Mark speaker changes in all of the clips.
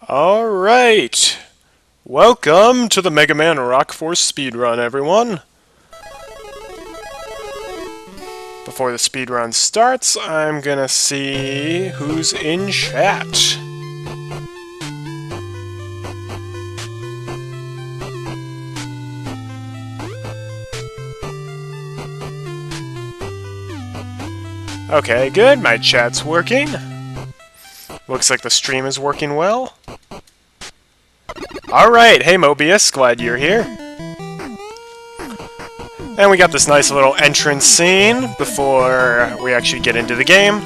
Speaker 1: Alright, welcome to the Mega Man Rock Force speedrun, everyone. Before the speedrun starts, I'm gonna see who's in chat. Okay, good, my chat's working. Looks like the stream is working well. Alright, hey Mobius, glad you're here. And we got this nice little entrance scene before we actually get into the game.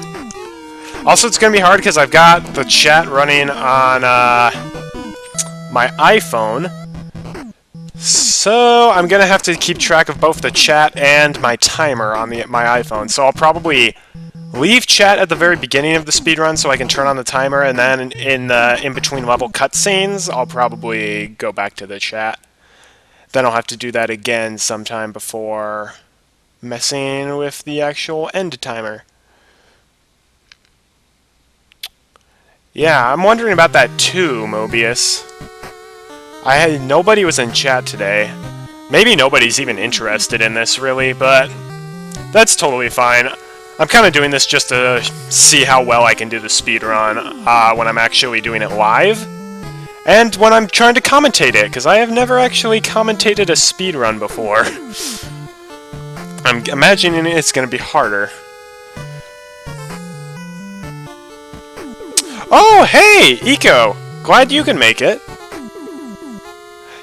Speaker 1: Also, it's going to be hard because I've got the chat running on my iPhone. So I'm going to have to keep track of both the chat and my timer on my iPhone. So I'll probably leave chat at the very beginning of the speedrun so I can turn on the timer, and then in the in-between level cutscenes, I'll probably go back to the chat. Then I'll have to do that again sometime before messing with the actual end timer. Yeah, I'm wondering about that too, Mobius. Nobody was in chat today. Maybe nobody's even interested in this, really, but that's totally fine. I'm kind of doing this just to see how well I can do the speedrun when I'm actually doing it live, and when I'm trying to commentate it, because I have never actually commentated a speedrun before. I'm imagining it's going to be harder. Oh, hey, Eco! Glad you can make it.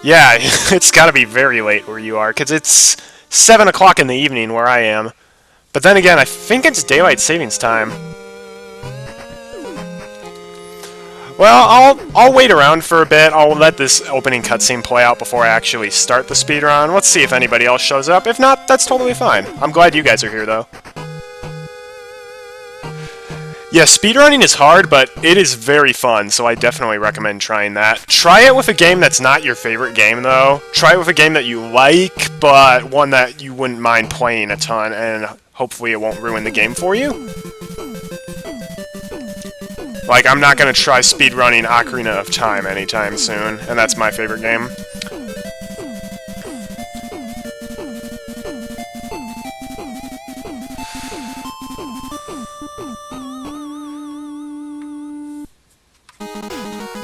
Speaker 1: Yeah, it's got to be very late where you are, because it's 7 o'clock in the evening where I am. But then again, I think it's daylight savings time. Well, I'll wait around for a bit. I'll let this opening cutscene play out before I actually start the speedrun. Let's see if anybody else shows up. If not, that's totally fine. I'm glad you guys are here, though. Yeah, speedrunning is hard, but it is very fun, so I definitely recommend trying that. Try it with a game that's not your favorite game, though. Try it with a game that you like, but one that you wouldn't mind playing a ton, and hopefully it won't ruin the game for you. Like, I'm not going to try speedrunning Ocarina of Time anytime soon, and that's my favorite game.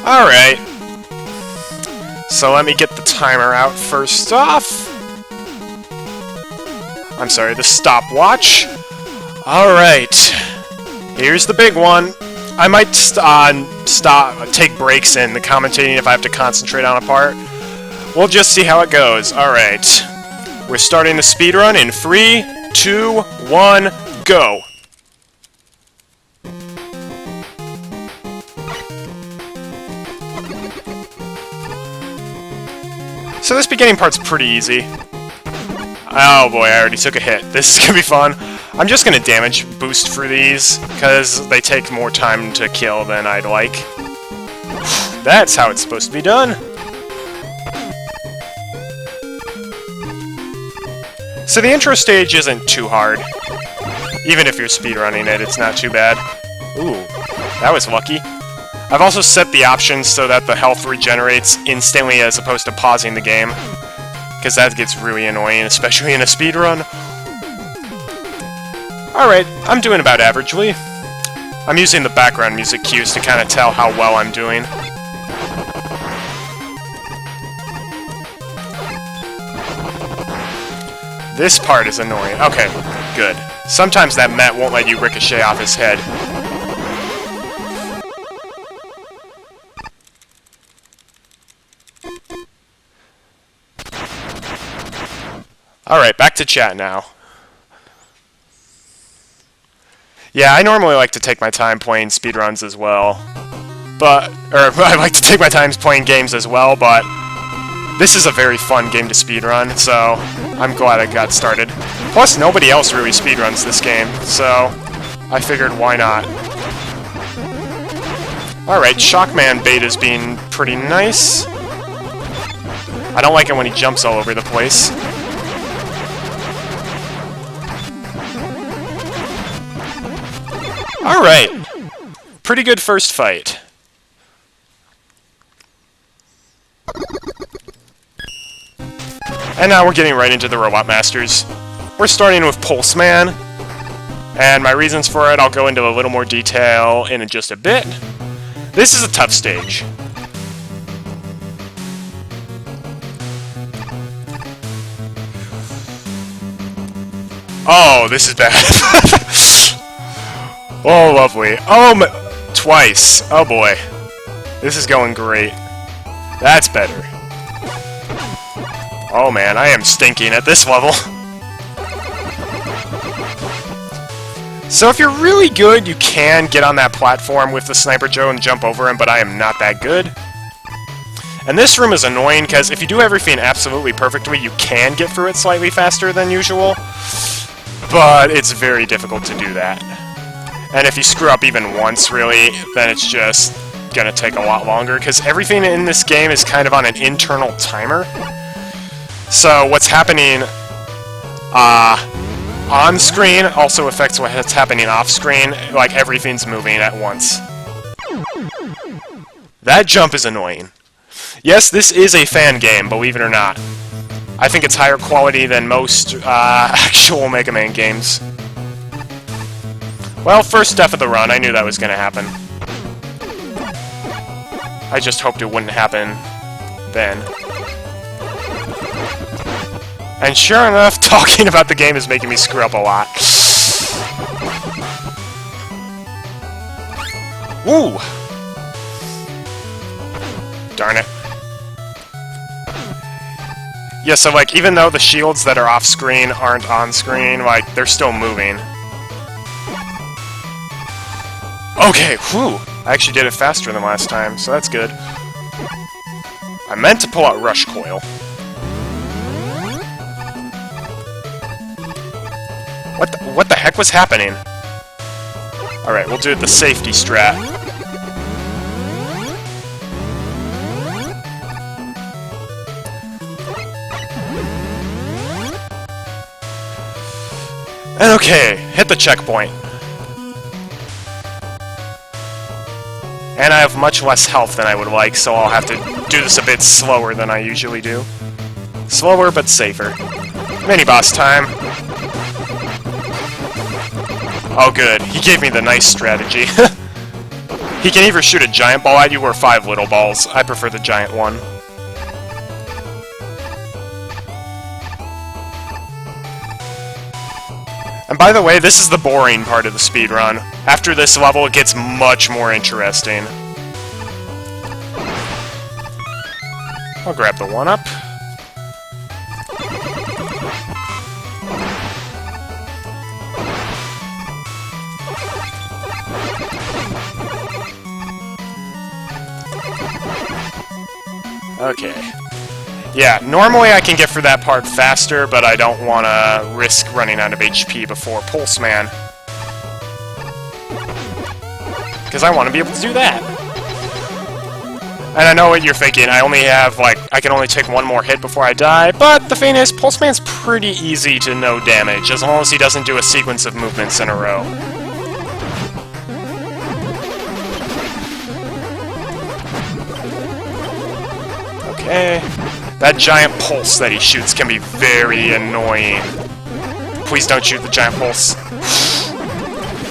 Speaker 1: Alright. So let me get the timer out first off. I'm sorry, the stopwatch. Alright. Here's the big one. I might take breaks in the commentating if I have to concentrate on a part. We'll just see how it goes. Alright. We're starting the speedrun in 3, 2, 1, go! So this beginning part's pretty easy. Oh boy, I already took a hit. This is gonna be fun. I'm just gonna damage boost for these, because they take more time to kill than I'd like. That's how it's supposed to be done. So the intro stage isn't too hard. Even if you're speedrunning it, it's not too bad. Ooh, that was lucky. I've also set the options so that the health regenerates instantly as opposed to pausing the game, because that gets really annoying, especially in a speedrun. Alright, I'm doing about averagely. I'm using the background music cues to kind of tell how well I'm doing. This part is annoying. Okay, good. Sometimes that Met won't let you ricochet off his head. Alright, back to chat now. Yeah, I normally like to take my time playing speedruns as well. I like to take my time playing games as well, but this is a very fun game to speedrun, so I'm glad I got started. Plus, nobody else really speedruns this game, so I figured why not. Alright, Shockman Beta's being pretty nice. I don't like it when he jumps all over the place. Alright. Pretty good first fight. And now we're getting right into the Robot Masters. We're starting with Pulse Man, and my reasons for it I'll go into a little more detail in just a bit. This is a tough stage. Oh, this is bad. Oh, lovely. Oh, twice. Oh boy. This is going great. That's better. Oh man, I am stinking at this level. So if you're really good, you can get on that platform with the Sniper Joe and jump over him, but I am not that good. And this room is annoying, because if you do everything absolutely perfectly, you can get through it slightly faster than usual. But it's very difficult to do that. And if you screw up even once, really, then it's just gonna take a lot longer, because everything in this game is kind of on an internal timer. So what's happening on screen also affects what's happening off screen, like everything's moving at once. That jump is annoying. Yes, this is a fan game, believe it or not. I think it's higher quality than most actual Mega Man games. Well, first death of the run, I knew that was going to happen. I just hoped it wouldn't happen then. And sure enough, talking about the game is making me screw up a lot. Woo! Darn it. Yeah, so like, even though the shields that are off-screen aren't on-screen, like, they're still moving. Okay, whew! I actually did it faster than last time, so that's good. I meant to pull out Rush Coil. What the heck was happening? Alright, we'll do the safety strat. And okay, hit the checkpoint. And I have much less health than I would like, so I'll have to do this a bit slower than I usually do. Slower, but safer. Mini-boss time. Oh good, he gave me the nice strategy. He can either shoot a giant ball at you or 5 little balls. I prefer the giant one. And by the way, this is the boring part of the speedrun. After this level, it gets much more interesting. I'll grab the 1-up. Okay. Yeah, normally I can get through that part faster, but I don't want to risk running out of HP before Pulse Man. Because I want to be able to do that. And I know what you're thinking, I only have, like, I can only take 1 more hit before I die, but the thing is, Pulse Man's pretty easy to no damage, as long as he doesn't do a sequence of movements in a row. Okay. That giant pulse that he shoots can be very annoying. Please don't shoot the giant pulse.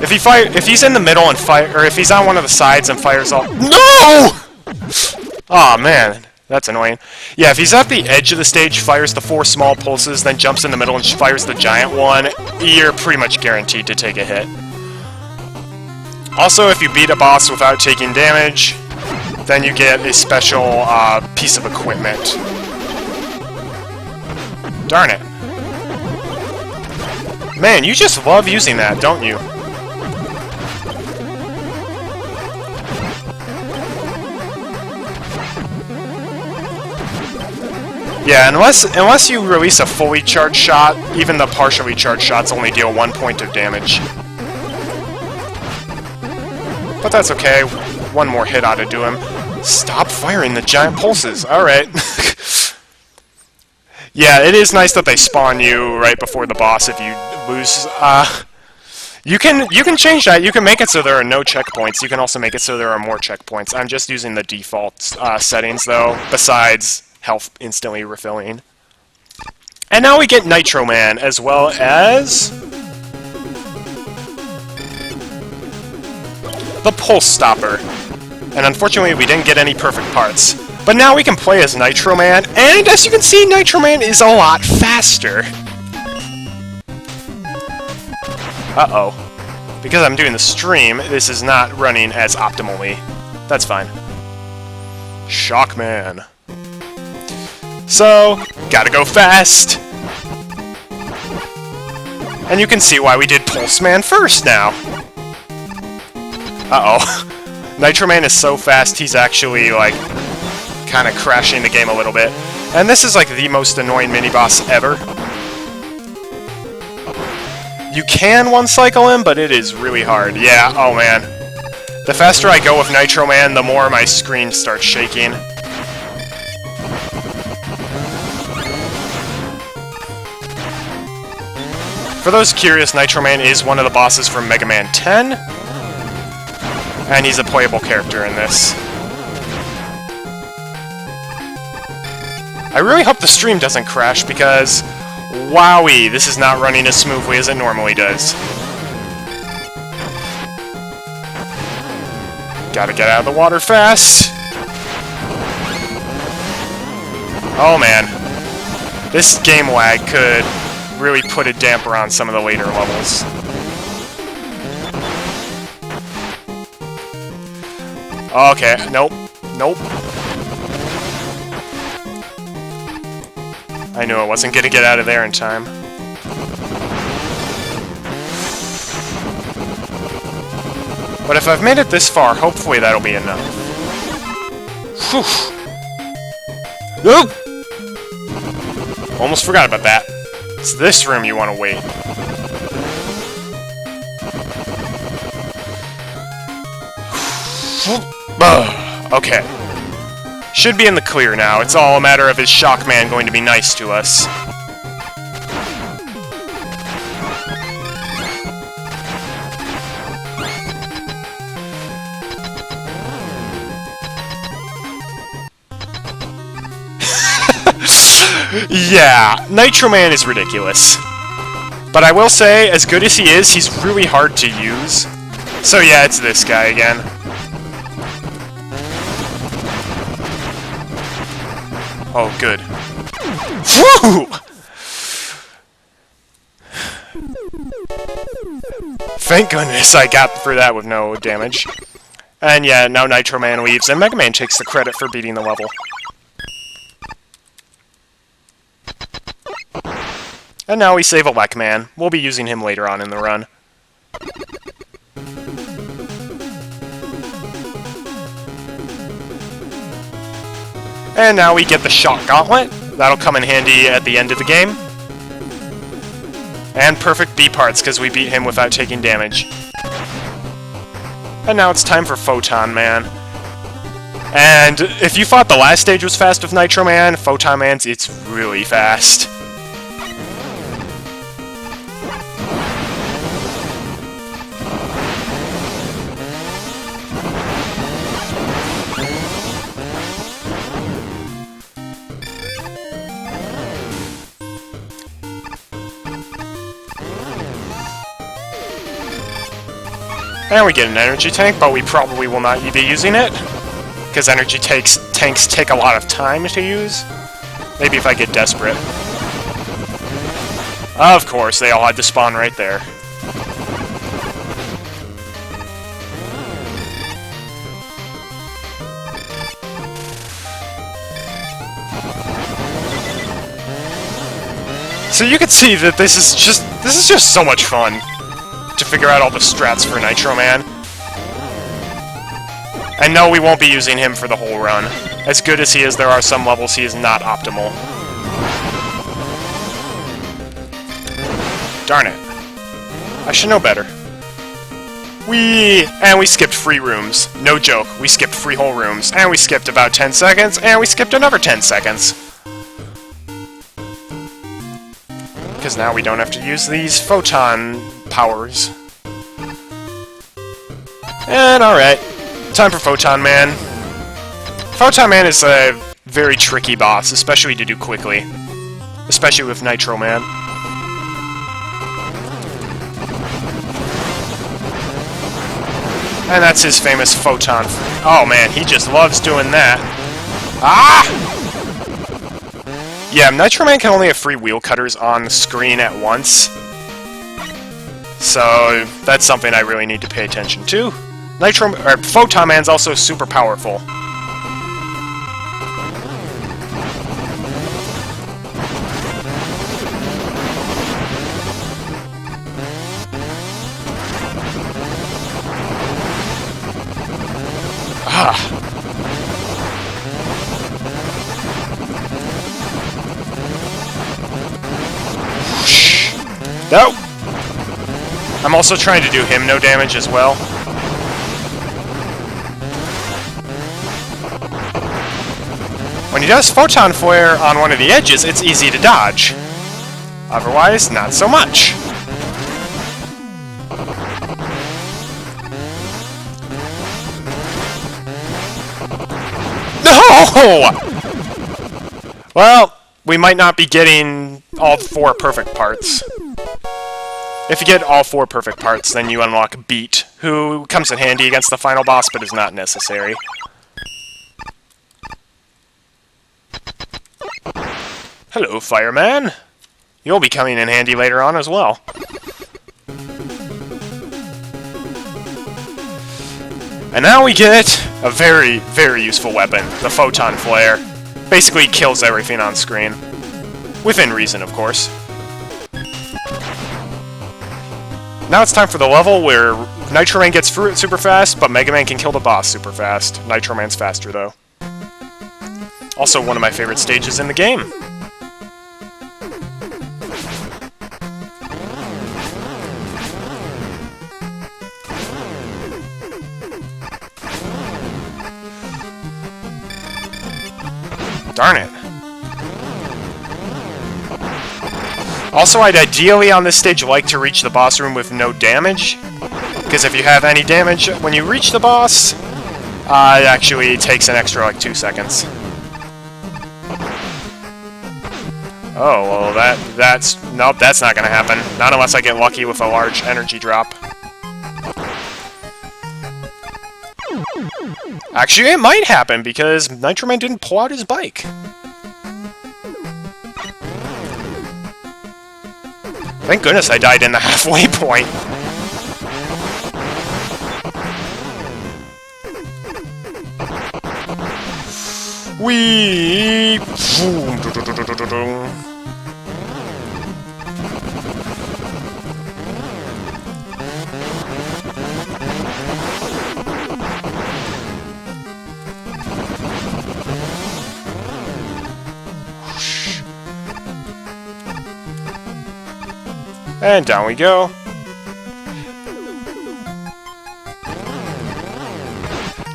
Speaker 1: If he's in the middle and fire, or if he's on one of the sides and fires all— No! Aw, man, that's annoying. Yeah, if he's at the edge of the stage, fires the 4 small pulses, then jumps in the middle and fires the giant one, you're pretty much guaranteed to take a hit. Also, if you beat a boss without taking damage, then you get a special piece of equipment. Darn it. Man, you just love using that, don't you? Yeah, unless you release a fully charged shot, even the partially charged shots only deal 1 point of damage. But that's okay. 1 more hit ought to do him. Stop firing the giant pulses. Alright. Yeah, it is nice that they spawn you right before the boss if you lose. You can change that. You can make it so there are no checkpoints. You can also make it so there are more checkpoints. I'm just using the default settings, though, besides health instantly refilling. And now we get Nitro Man, as well as the Pulse Stopper. And unfortunately, we didn't get any perfect parts. But now we can play as Nitro Man, and as you can see, Nitro Man is a lot faster. Uh-oh. Because I'm doing the stream, this is not running as optimally. That's fine. Shockman. So, gotta go fast. And you can see why we did Pulse Man first now. Uh-oh. Nitro Man is so fast, he's actually, like, kind of crashing the game a little bit. And this is, like, the most annoying mini-boss ever. You can one-cycle him, but it is really hard. Yeah, oh man. The faster I go with Nitro Man, the more my screen starts shaking. For those curious, Nitro Man is one of the bosses from Mega Man 10. And he's a playable character in this. I really hope the stream doesn't crash because, wowie, this is not running as smoothly as it normally does. Gotta get out of the water fast. Oh man. This game lag could really put a damper on some of the later levels. Okay, nope. Nope. I knew I wasn't gonna get out of there in time. But if I've made it this far, hopefully that'll be enough. Whew. Nope! Almost forgot about that. It's this room you want to wait. Okay. Should be in the clear now. It's all a matter of is Shockman going to be nice to us. Yeah, Nitro Man is ridiculous. But I will say, as good as he is, he's really hard to use. So yeah, it's this guy again. Oh, good. Woo! Thank goodness I got through that with no damage. And yeah, now Nitro Man leaves, and Mega Man takes the credit for beating the level. And now we save Elec Man. We'll be using him later on in the run. And now we get the Shock Gauntlet. That'll come in handy at the end of the game. And perfect B parts, because we beat him without taking damage. And now it's time for Photon Man. And if you thought the last stage was fast with Nitro Man, Photon Man's, it's really fast. And we get an energy tank, but we probably will not be using it, because energy tanks take a lot of time to use. Maybe if I get desperate. Of course, they all had to spawn right there. So you can see that this is just so much fun to figure out all the strats for Nitro Man. And no, we won't be using him for the whole run. As good as he is, there are some levels he is not optimal. Darn it. I should know better. And we skipped free rooms. No joke, we skipped free whole rooms. And we skipped about 10 seconds, and we skipped another 10 seconds. Because now we don't have to use these photon powers. And alright, time for Photon Man. Photon Man is a very tricky boss, especially to do quickly. especially with Nitro Man. And that's his famous photon. Oh man, he just loves doing that. Ah! Yeah, Nitro Man can only have 3 wheel cutters on the screen at once. So that's something I really need to pay attention to. Photon Man's also super powerful. No! I'm also trying to do him no damage as well. When he does Photon Flare on one of the edges, it's easy to dodge. Otherwise, not so much. No! Well, we might not be getting all 4 perfect parts. If you get all 4 perfect parts, then you unlock Beat, who comes in handy against the final boss, but is not necessary. Hello, Fireman! You'll be coming in handy later on as well. And now we get a very, very useful weapon, the Photon Flare. Basically kills everything on screen. Within reason, of course. Now it's time for the level where Nitro Man gets through it super fast, but Mega Man can kill the boss super fast. Nitro Man's faster, though. Also one of my favorite stages in the game. Darn it. Also, I'd ideally on this stage like to reach the boss room with no damage, because if you have any damage when you reach the boss, it actually takes an extra like 2 seconds. Oh, well nope, that's not gonna happen. Not unless I get lucky with a large energy drop. Actually, it might happen, because Nitro Man didn't pull out his bike. Thank goodness I died in the halfway point. Whee! And down we go.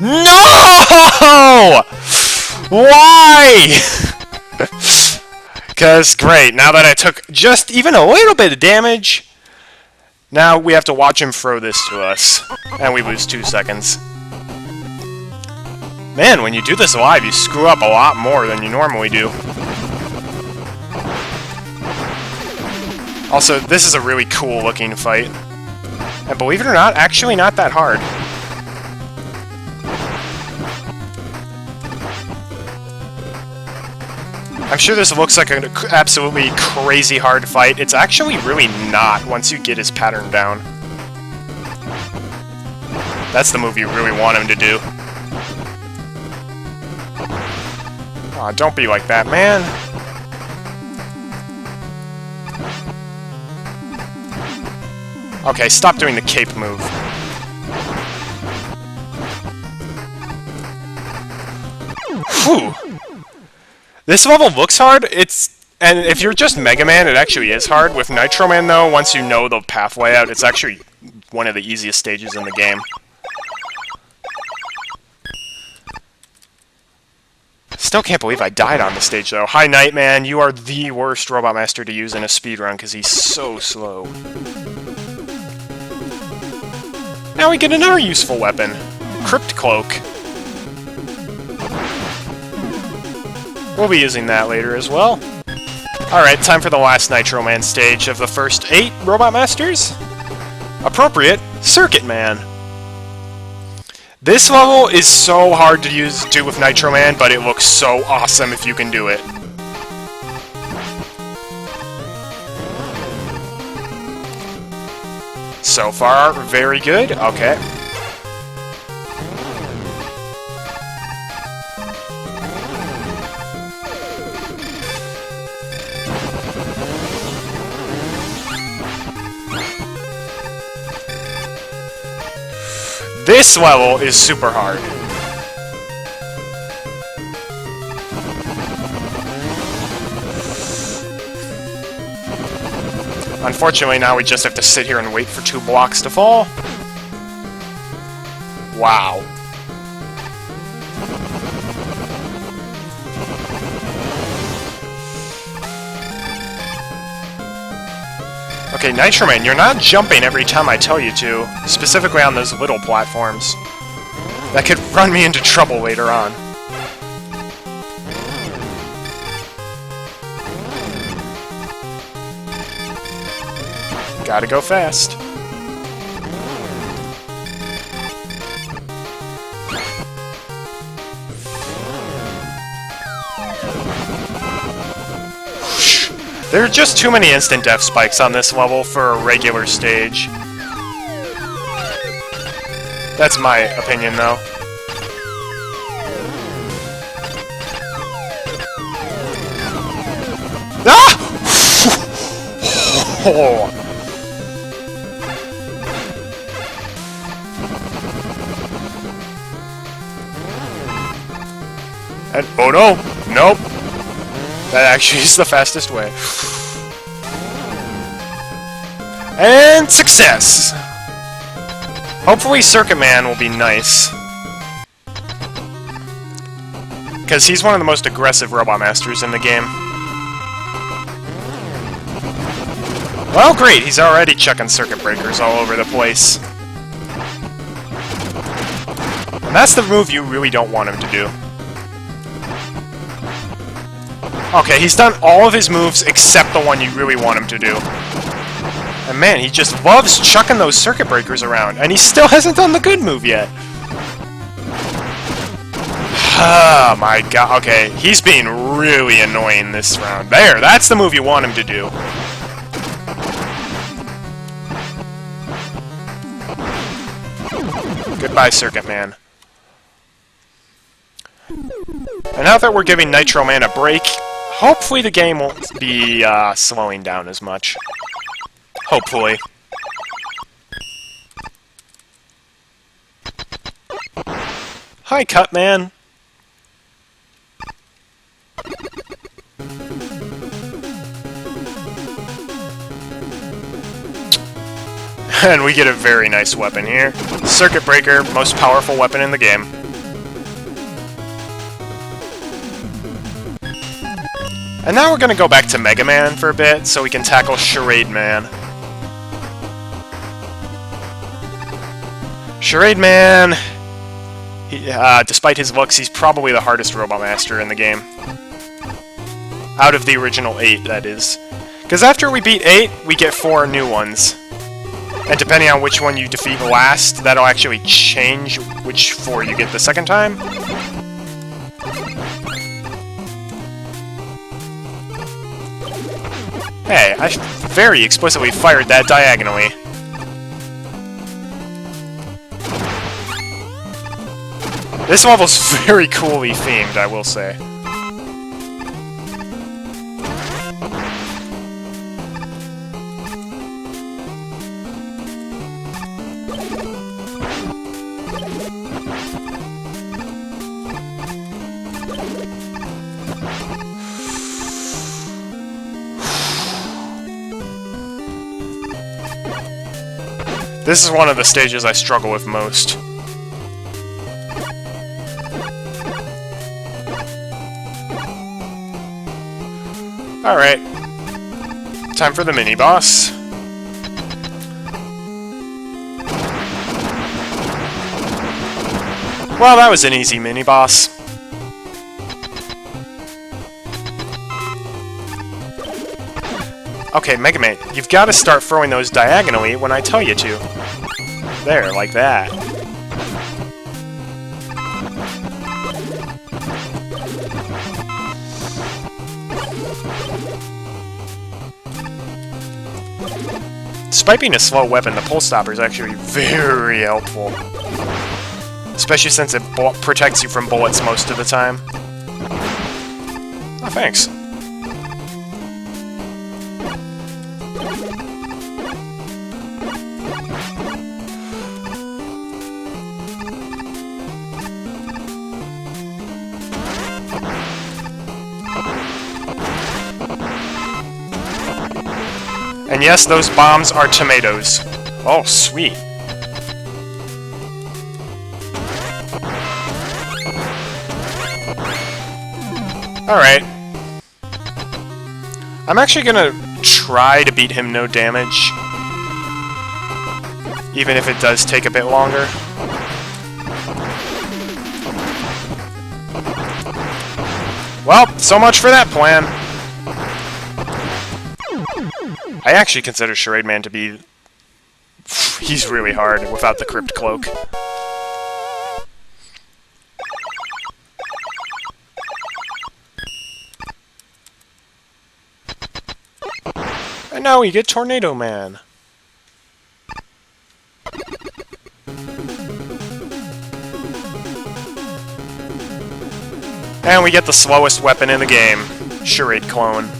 Speaker 1: No! Why? Because, great, now that I took just even a little bit of damage, now we have to watch him throw this to us. And we lose 2 seconds. Man, when you do this live, you screw up a lot more than you normally do. Also, this is a really cool looking fight. And believe it or not, actually not that hard. I'm sure this looks like an absolutely crazy hard fight. It's actually really not once you get his pattern down. That's the move you really want him to do. Aw, don't be like that, man. Okay, stop doing the cape move. Whew! This level looks hard, and if you're just Mega Man, it actually is hard. With Nitro Man, though, once you know the path layout, it's actually one of the easiest stages in the game. Still can't believe I died on the stage, though. Hi, Nightman, you are the worst Robot Master to use in a speedrun, because he's so slow. Now we get another useful weapon. Crypt Cloak. We'll be using that later as well. Alright, time for the last Nitro Man stage of the first 8 Robot Masters. Appropriate, Circuit Man. This level is so hard to do with Nitro Man, but it looks so awesome if you can do it. So far, very good. Okay. This level is super hard. Unfortunately, now we just have to sit here and wait for 2 blocks to fall. Wow. Okay, Nitro Man, you're not jumping every time I tell you to, specifically on those little platforms. That could run me into trouble later on. Gotta go fast. There are just too many instant death spikes on this level for a regular stage. That's my opinion, though. Ah! Oh. And, oh no! Nope! That actually is the fastest way. And success! Hopefully Circuit Man will be nice. Because he's one of the most aggressive Robot Masters in the game. Well, great, he's already chucking circuit breakers all over the place. And that's the move you really don't want him to do. Okay, he's done all of his moves except the one you really want him to do. And man, he just loves chucking those circuit breakers around, and he still hasn't done the good move yet. Oh my god, okay, he's being really annoying this round. There, that's the move you want him to do. Goodbye, Circuit Man. And now that we're giving Nitro Man a break, hopefully the game won't be slowing down as much. Hopefully. Hi, Cutman. And we get a very nice weapon here. Circuit Breaker, most powerful weapon in the game. And now we're gonna go back to Mega Man for a bit, so we can tackle Charade Man. Charade Man... despite his looks, he's probably the hardest Robot Master in the game. Out of the original 8, that is. Because after we beat 8, we get 4 new ones. And depending on which one you defeat last, that'll actually change which 4 you get the second time. Hey, I very explicitly fired that diagonally. This level's very coolly themed, I will say. This is one of the stages I struggle with most. Alright. Time for the mini-boss. Well, that was an easy mini-boss. Okay, Mega Man, you've got to start throwing those diagonally when I tell you to. There, like that. Despite being a slow weapon, the Pulse Stopper is actually very helpful. Especially since it protects you from bullets most of the time. Oh, thanks. And yes, those bombs are tomatoes. Oh, sweet. Alright. I'm actually gonna try to beat him no damage. Even if it does take a bit longer. Well, so much for that plan. I actually consider Charade Man to be... he's really hard without the Crypt Cloak. And now we get Tornado Man. And we get the slowest weapon in the game, Charade Clone.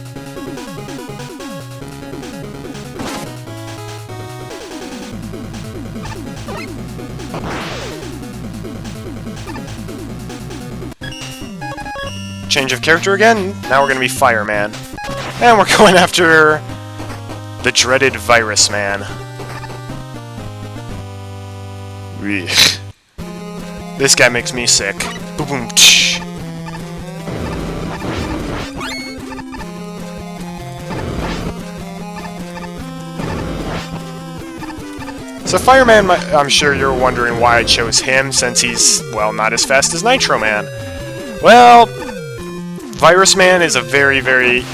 Speaker 1: Change of character again. Now we're going to be Fireman. And we're going after the dreaded Virus Man. This guy makes me sick. Boom, boom, tsh. So Fireman, I'm sure you're wondering why I chose him, since he's, well, not as fast as Nitro Man. Well, Virus Man is a very, very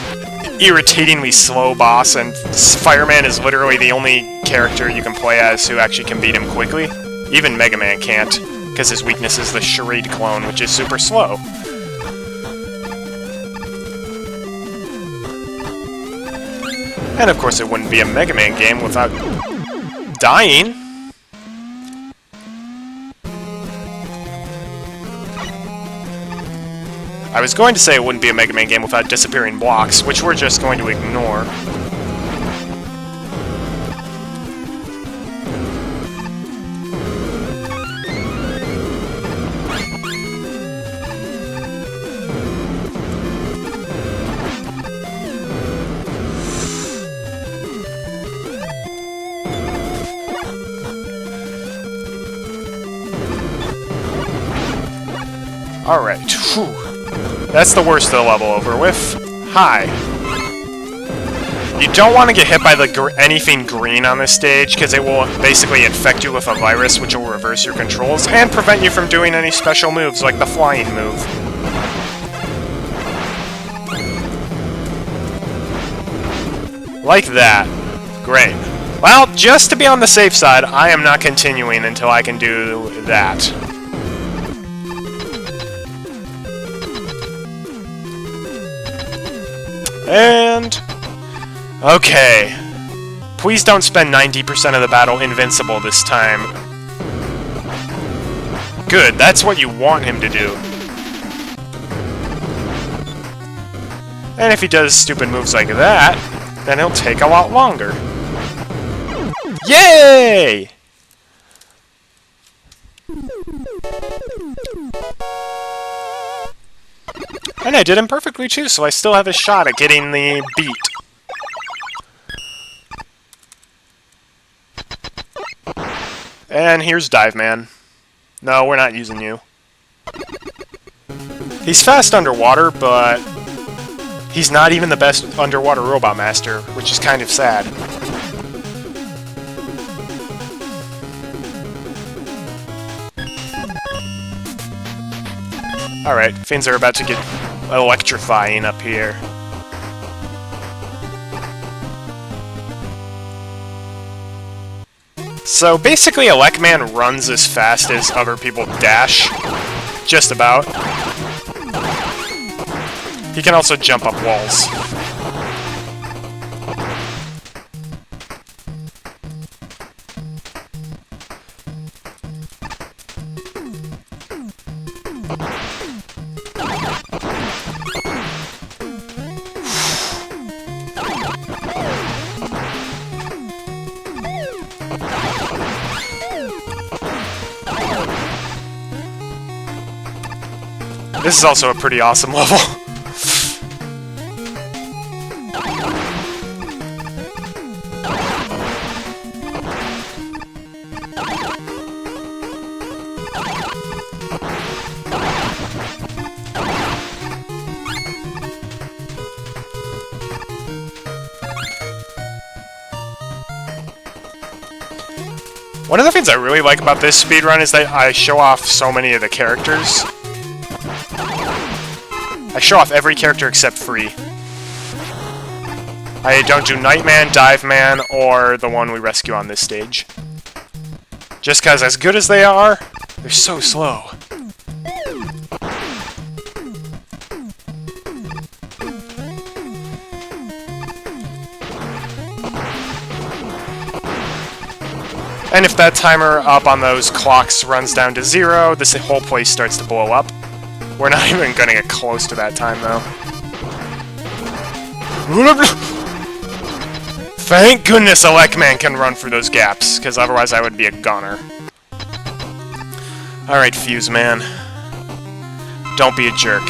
Speaker 1: irritatingly slow boss, and Fireman is literally the only character you can play as who actually can beat him quickly. Even Mega Man can't, because his weakness is the Charade Clone, which is super slow. And of course it wouldn't be a Mega Man game without dying. I was going to say it wouldn't be a Mega Man game without disappearing blocks, which we're just going to ignore. Alright, whew. That's the worst of the level over with. Hi. You don't want to get hit by anything green on this stage, because it will basically infect you with a virus, which will reverse your controls, and prevent you from doing any special moves, like the flying move. Like that. Great. Well, just to be on the safe side, I am not continuing until I can do that. And... okay. Please don't spend 90% of the battle invincible this time. Good, that's what you want him to do. And if he does stupid moves like that, then he'll take a lot longer. Yay! And I did him perfectly too, so I still have a shot at getting the beat. And here's Dive Man. No, we're not using you. He's fast underwater, but he's not even the best underwater robot master, which is kind of sad. Alright, things are about to get electrifying up here. So basically, Elect Man runs as fast as other people dash. Just about. He can also jump up walls. This is also a pretty awesome level. One of the things I really like about this speedrun is that I show off so many of the characters. I show off every character except Free. I don't do Nightman, Dive Man, or the one we rescue on this stage. Just because, as good as they are, they're so slow. And if that timer up on those clocks runs down to 0, this whole place starts to blow up. We're not even gonna get close to that time, though. Thank goodness Elect Man can run through those gaps, because otherwise I would be a goner. Alright, Fuse Man. Don't be a jerk.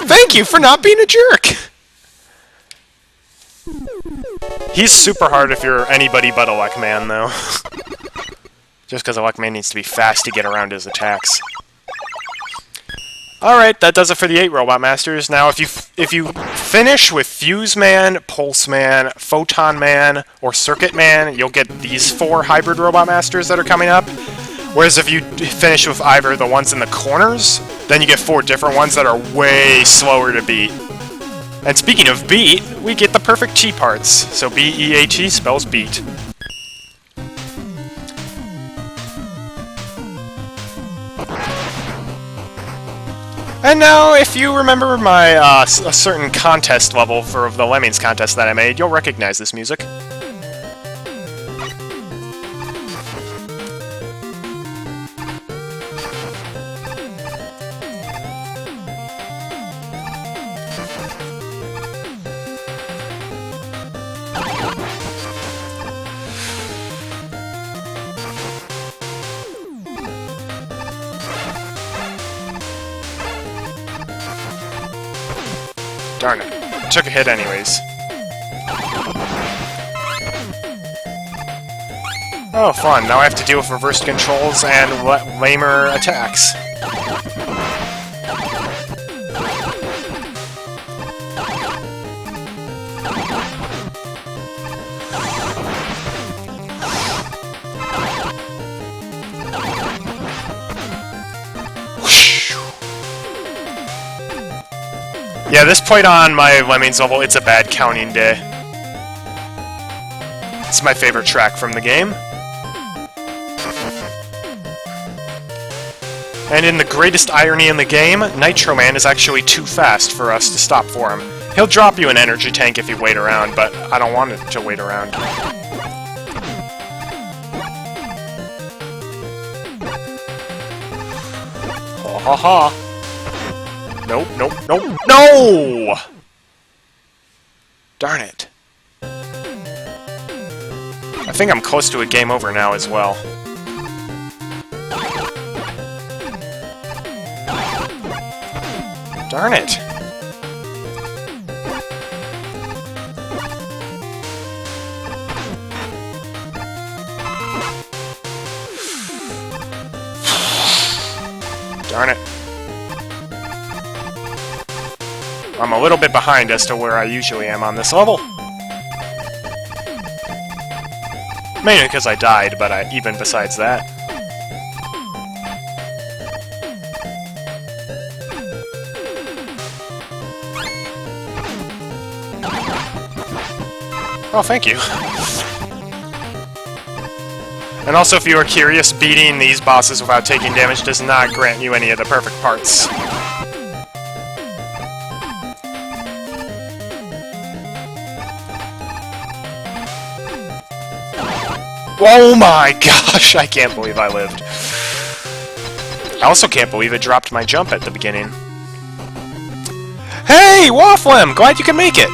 Speaker 1: Thank you for not being a jerk! He's super hard if you're anybody but Elect Man, though. Just because Elect Man needs to be fast to get around his attacks. Alright, that does it for the 8 Robot Masters. Now, if you finish with Fuse Man, Pulse Man, Photon Man, or Circuit Man, you'll get these 4 Hybrid Robot Masters that are coming up. Whereas if you finish with either the ones in the corners, then you get 4 different ones that are way slower to beat. And speaking of beat, we get the perfect T parts. So B-E-A-T spells beat. And now, if you remember my a certain contest level for the Lemmings contest that I made, you'll recognize this music. Darn it. Took a hit anyways. Oh, fun. Now I have to deal with reversed controls and lamer attacks. Yeah, this point on my Lemmings level, it's a bad counting day. It's my favorite track from the game. And in the greatest irony in the game, Nitro Man is actually too fast for us to stop for him. He'll drop you an energy tank if you wait around, but I don't want it to wait around. Ha ha ha. Nope, nope, nope, no! Darn it. I think I'm close to a game over now as well. Darn it. Darn it. I'm a little bit behind as to where I usually am on this level. Mainly because I died, but even besides that. Oh, thank you. And also, if you are curious, beating these bosses without taking damage does not grant you any of the perfect parts. Oh my gosh, I can't believe I lived. I also can't believe it dropped my jump at the beginning. Hey, Wafflem! Glad you can make it!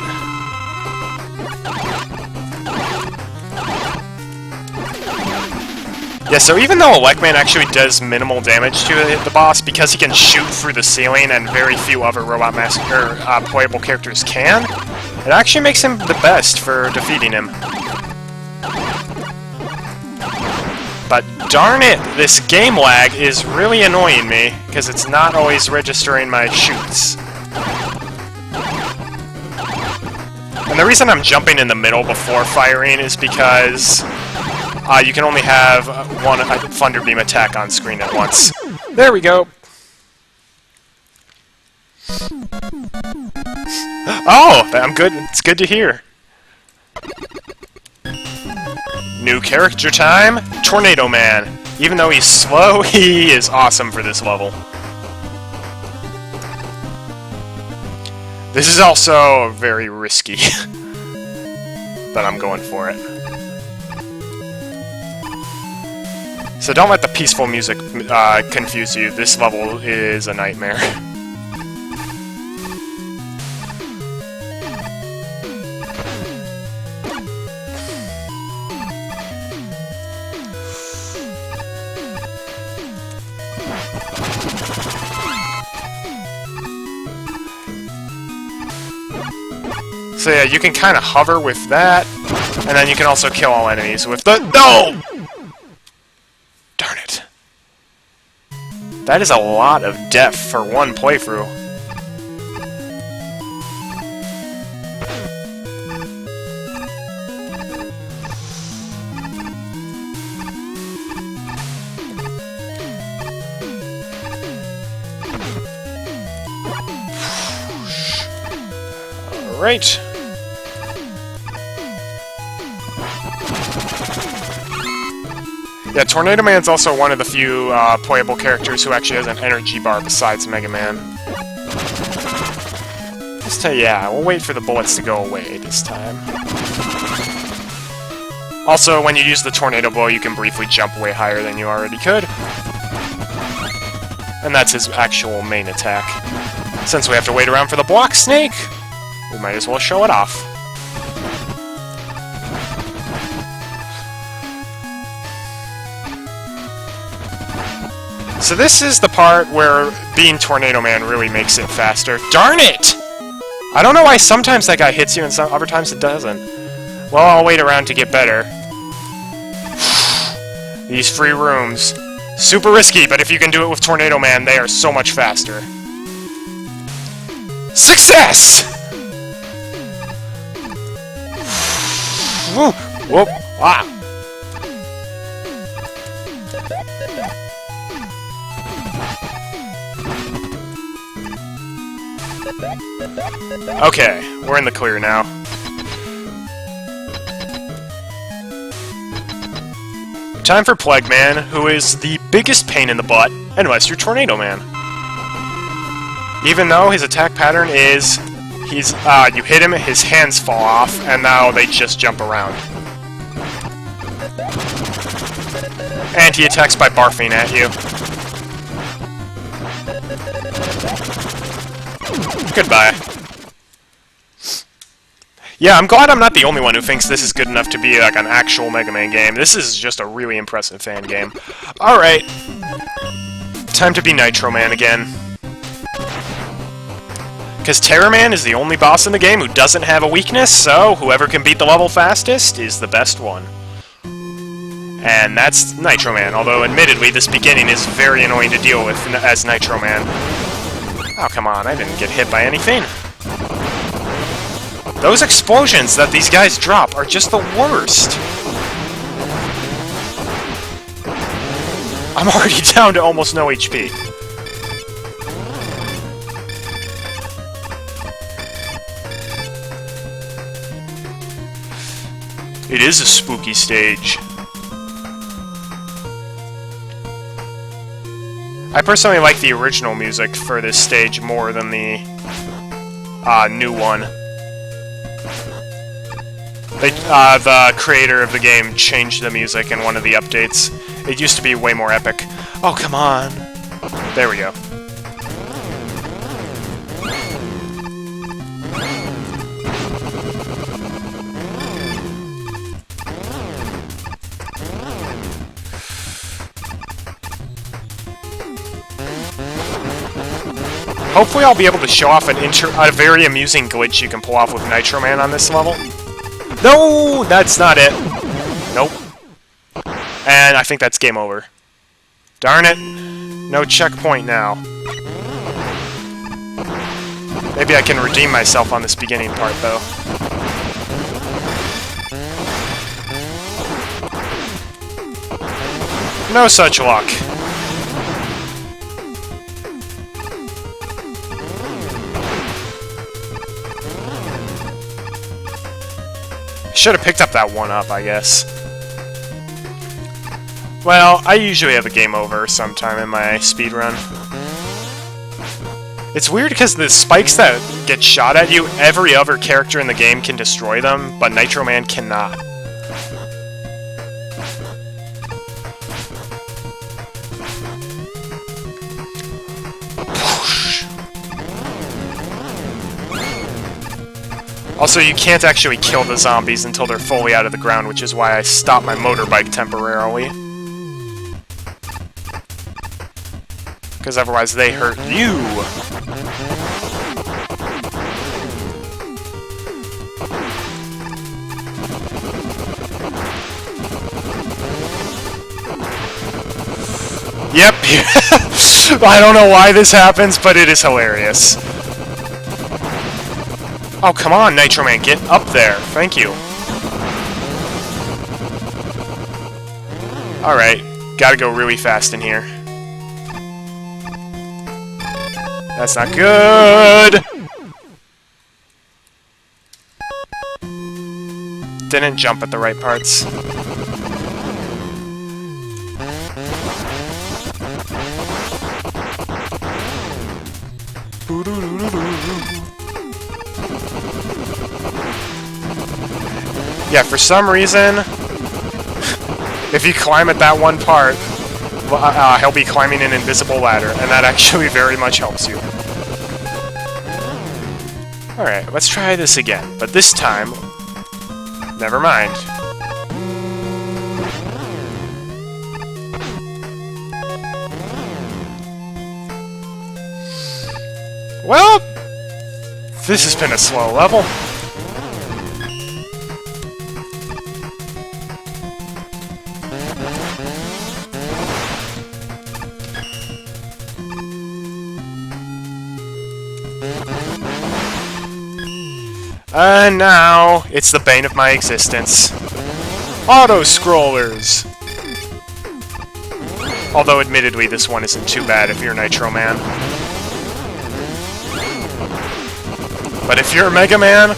Speaker 1: Yeah, so even though Electman actually does minimal damage to the boss, because he can shoot through the ceiling and very few other playable characters can, it actually makes him the best for defeating him. But darn it, this game lag is really annoying me, because it's not always registering my shoots. And the reason I'm jumping in the middle before firing is because you can only have one Thunder Beam attack on screen at once. There we go! Oh, I'm good. It's good to hear. New character time, Tornado Man. Even though he's slow, he is awesome for this level. This is also very risky, but I'm going for it. So don't let the peaceful music confuse you. This level is a nightmare. So yeah, you can kind of hover with that, and then you can also kill all enemies with the... No! Darn it. That is a lot of death for one playthrough. Alright. Yeah, Tornado Man's also one of the few playable characters who actually has an energy bar besides Mega Man. Yeah, we'll wait for the bullets to go away this time. Also, when you use the Tornado Blow, you can briefly jump way higher than you already could. And that's his actual main attack. Since we have to wait around for the Block Snake, we might as well show it off. So this is the part where being Tornado Man really makes it faster. Darn it! I don't know why sometimes that guy hits you and some other times it doesn't. Well, I'll wait around to get better. These free rooms. Super risky, but if you can do it with Tornado Man, they are so much faster. Success! Whoop! Whoop! Ah! Okay, we're in the clear now. Time for Plague Man, who is the biggest pain in the butt, unless you're Tornado Man. Even though his attack pattern is, you hit him, his hands fall off, and now they just jump around. And he attacks by barfing at you. Goodbye. Yeah, I'm glad I'm not the only one who thinks this is good enough to be like an actual Mega Man game. This is just a really impressive fan game. Alright. Time to be Nitro Man again. Because Terror Man is the only boss in the game who doesn't have a weakness, so whoever can beat the level fastest is the best one. And that's Nitro Man, although admittedly this beginning is very annoying to deal with as Nitro Man. Oh, come on, I didn't get hit by anything. Those explosions that these guys drop are just the worst. I'm already down to almost no HP. It is a spooky stage. I personally like the original music for this stage more than the new one. The creator of the game changed the music in one of the updates. It used to be way more epic. Oh, come on. There we go. Hopefully I'll be able to show off a very amusing glitch you can pull off with Nitro Man on this level. No! That's not it. Nope. And I think that's game over. Darn it. No checkpoint now. Maybe I can redeem myself on this beginning part, though. No such luck. Should have picked up that 1-up, I guess. Well, I usually have a game over sometime in my speedrun. It's weird because the spikes that get shot at you, every other character in the game can destroy them, but Nitro Man cannot. Also, you can't actually kill the zombies until they're fully out of the ground, which is why I stopped my motorbike temporarily. Because otherwise they hurt you! Yep! I don't know why this happens, but it is hilarious. Oh, come on, Nitro Man, get up there. Thank you. Alright, gotta go really fast in here. That's not good! Didn't jump at the right parts. Yeah, for some reason, if you climb at that one part, he'll be climbing an invisible ladder, and that actually very much helps you. Alright, let's try this again, but this time, never mind. Well, this has been a slow level. And now, it's the bane of my existence. Auto-scrollers! Although, admittedly, this one isn't too bad if you're Nitro Man. But if you're Mega Man,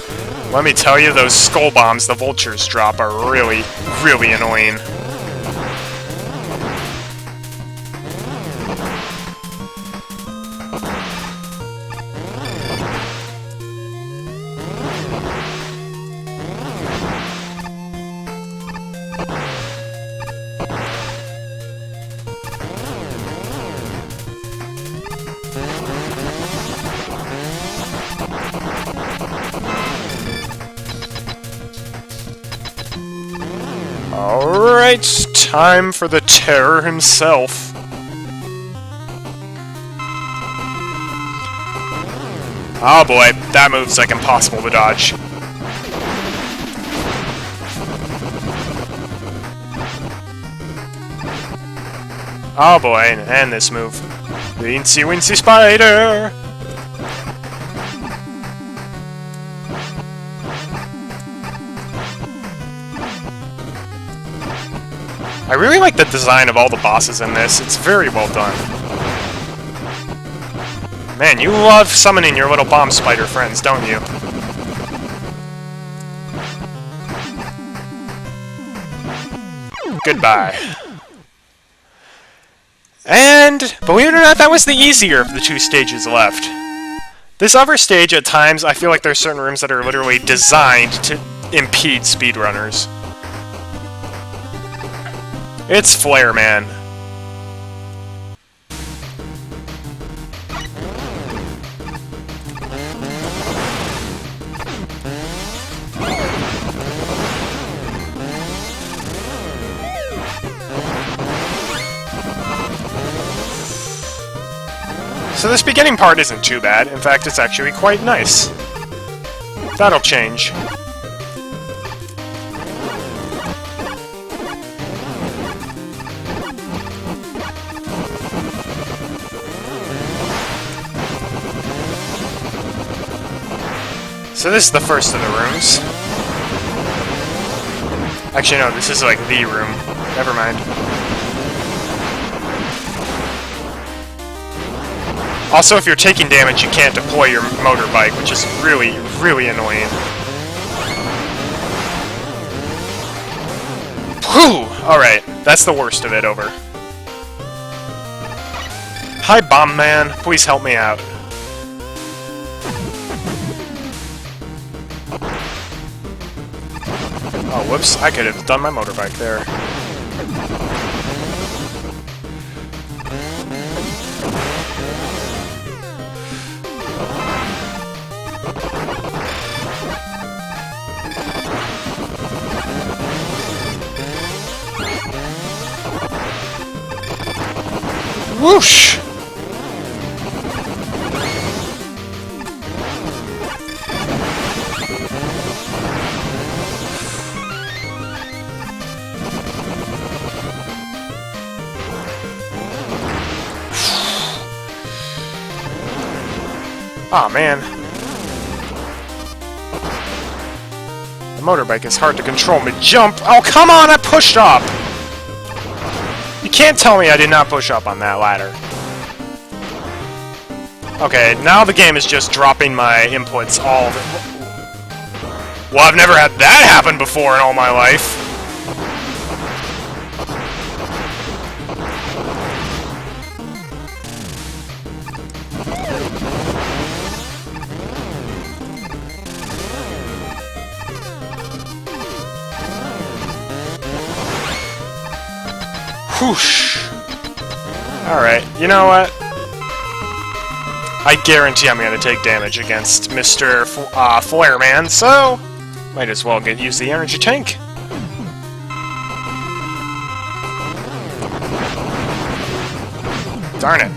Speaker 1: let me tell you, those skull bombs the vultures drop are really, really annoying. Alright, time for the terror himself. Oh boy, that move's like impossible to dodge. Oh boy, and this move. The Incy Wincy Spider! I really like the design of all the bosses in this. It's very well done. Man, you love summoning your little bomb spider friends, don't you? Goodbye. And, believe it or not, that was the easier of the 2 stages left. This other stage, at times, I feel like there's certain rooms that are literally designed to impede speedrunners. It's Flare Man. So this beginning part isn't too bad. In fact, it's actually quite nice. That'll change. So this is the first of the rooms. Actually, no, this is like the room. Never mind. Also, if you're taking damage, you can't deploy your motorbike, which is really, really annoying. Whew! Alright, that's the worst of it over. Hi, Bomb Man. Please help me out. Oh, whoops. I could have done my motorbike there. Whoosh! Aw, man. The motorbike is hard to control mid-jump. Oh, come on! I pushed up! You can't tell me I did not push up on that ladder. Okay, now the game is just dropping my inputs all the... Well, I've never had that happen before in all my life. Whoosh! Alright, you know what? I guarantee I'm gonna take damage against Mr. Flare Man, so might as well use the energy tank. Darn it.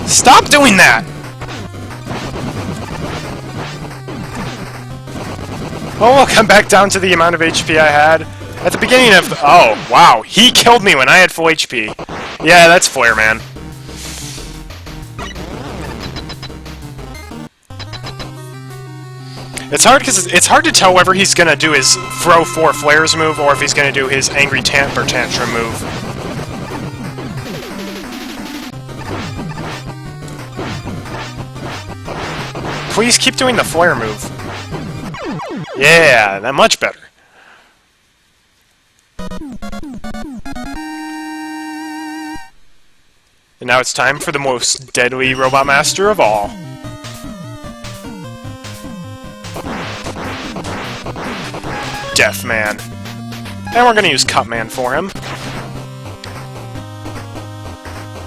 Speaker 1: Stop doing that! Oh, look, I'm back down to the amount of HP I had. At the beginning of the... Oh, wow. He killed me when I had full HP. Yeah, that's Flare Man. It's hard because it's hard to tell whether he's gonna do his throw 4 flares move or if he's gonna do his angry temper tantrum move. Please keep doing the flare move. Yeah, that much better. And now it's time for the most deadly Robot Master of all. Death Man. And we're gonna use Cut Man for him.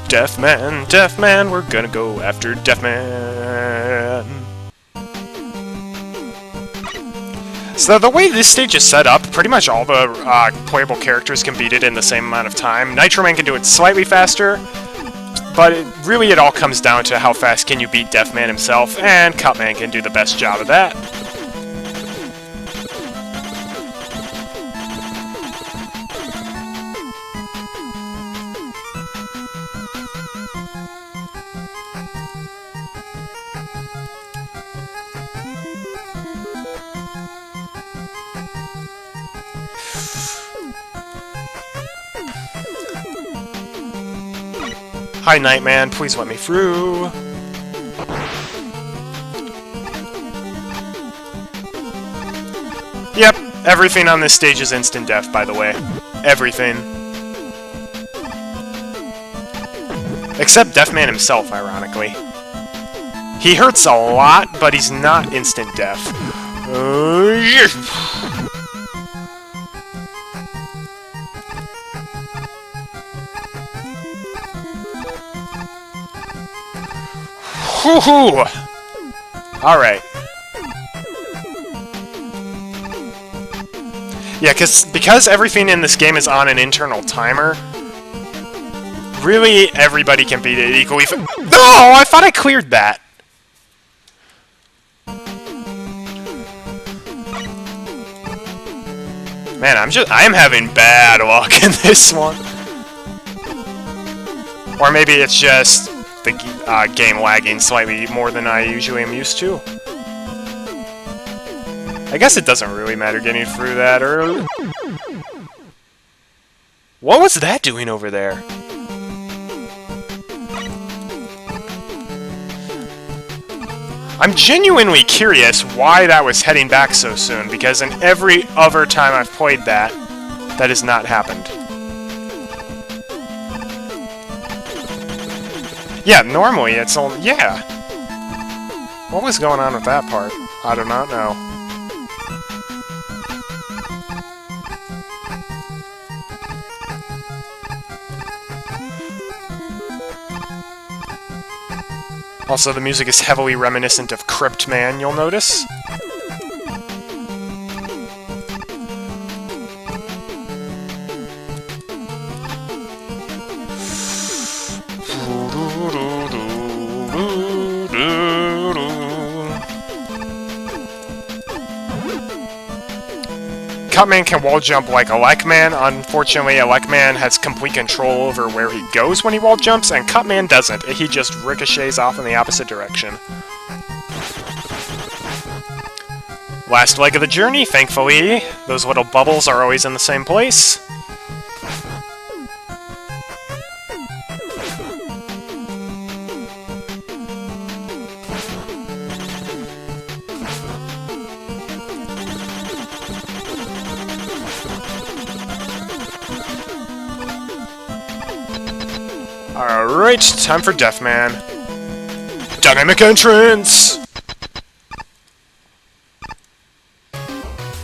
Speaker 1: Death Man, we're gonna go after Death Man. So the way this stage is set up, pretty much all the playable characters can beat it in the same amount of time. Nitro Man can do it slightly faster, but really it all comes down to how fast can you beat Death Man himself, and Cut Man can do the best job of that. Hi, Nightman, please let me through. Yep, Everything on this stage is instant death, by the way. Everything. Except Deathman himself, ironically. He hurts a lot, but he's not instant death. Woohoo! Alright. Yeah, because everything in this game is on an internal timer, really everybody can beat it equally. No! I thought I cleared that! Man, I'm having bad luck in this one. Or maybe it's just the game lagging slightly more than I usually am used to. I guess it doesn't really matter getting through that early. What was that doing over there? I'm genuinely curious why that was heading back so soon, because in every other time I've played that, that has not happened. Yeah, normally it's all... yeah. What was going on with that part? I do not know. Also, the music is heavily reminiscent of Crypt Man, you'll notice. Cutman can wall jump like Elecman. Unfortunately, Elecman has complete control over where he goes when he wall jumps, and Cutman doesn't. He just ricochets off in the opposite direction. Last leg of the journey, thankfully. Those little bubbles are always in the same place. Alright, time for Deathman. Dynamic entrance!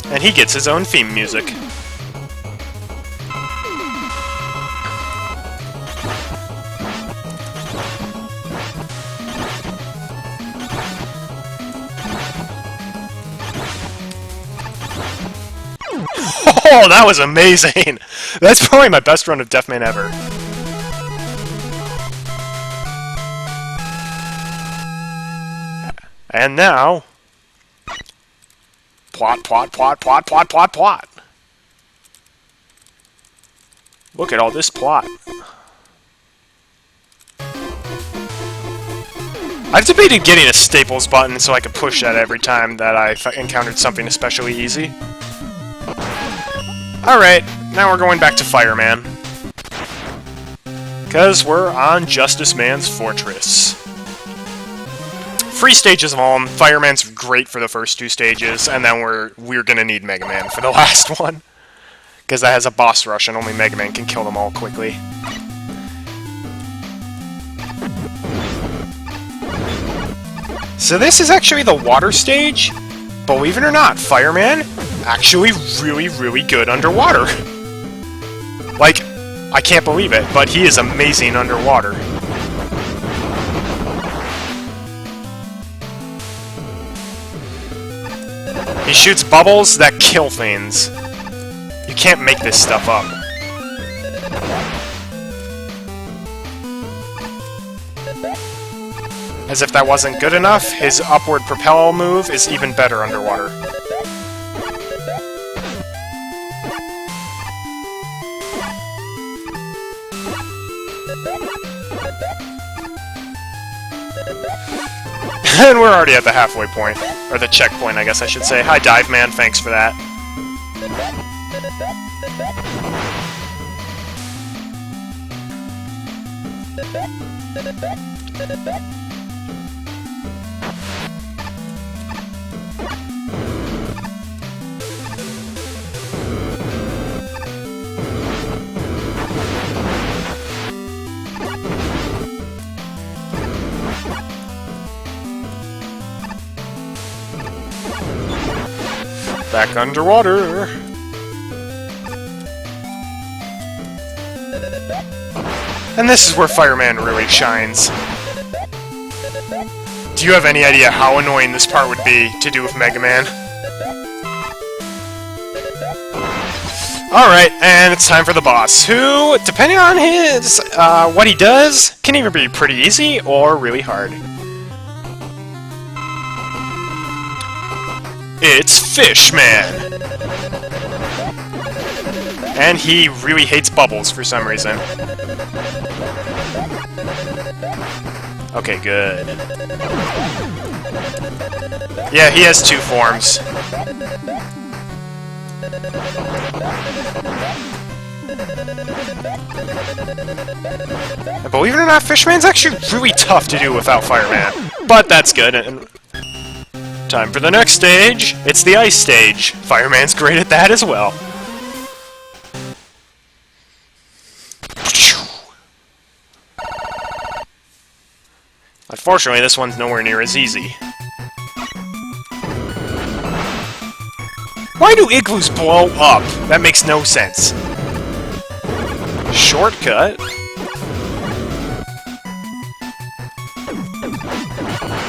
Speaker 1: And he gets his own theme music. Oh, that was amazing! That's probably my best run of Deathman ever. And now... plot, plot, plot, plot, plot, plot, plot! Look at all this plot. I've debated getting a staples button so I could push that every time that I encountered something especially easy. Alright, now we're going back to Fireman. Because we're on Justice Man's Fortress. 3 stages of all. Fireman's great for the first 2 stages, and then we're gonna need Mega Man for the last one. Because that has a boss rush, and only Mega Man can kill them all quickly. So this is actually the water stage. Believe it or not, Fireman, actually really, really good underwater. Like, I can't believe it, but he is amazing underwater. He shoots bubbles that kill things. You can't make this stuff up. As if that wasn't good enough, his upward propel move is even better underwater. And we're already at the halfway point. Or the checkpoint, I guess I should say. Hi, Dive Man, thanks for that. Back underwater. And this is where Fireman really shines. Do you have any idea how annoying this part would be to do with Mega Man? Alright, and it's time for the boss, who, depending on his, what he does, can either be pretty easy or really hard. It's Fishman! And he really hates bubbles for some reason. Okay, good. Yeah, he has two forms. And believe it or not, Fishman's actually really tough to do without Fireman. But that's good. And time for the next stage. It's the ice stage. Fireman's great at that as well. Unfortunately, this one's nowhere near as easy. Why do igloos blow up? That makes no sense. Shortcut?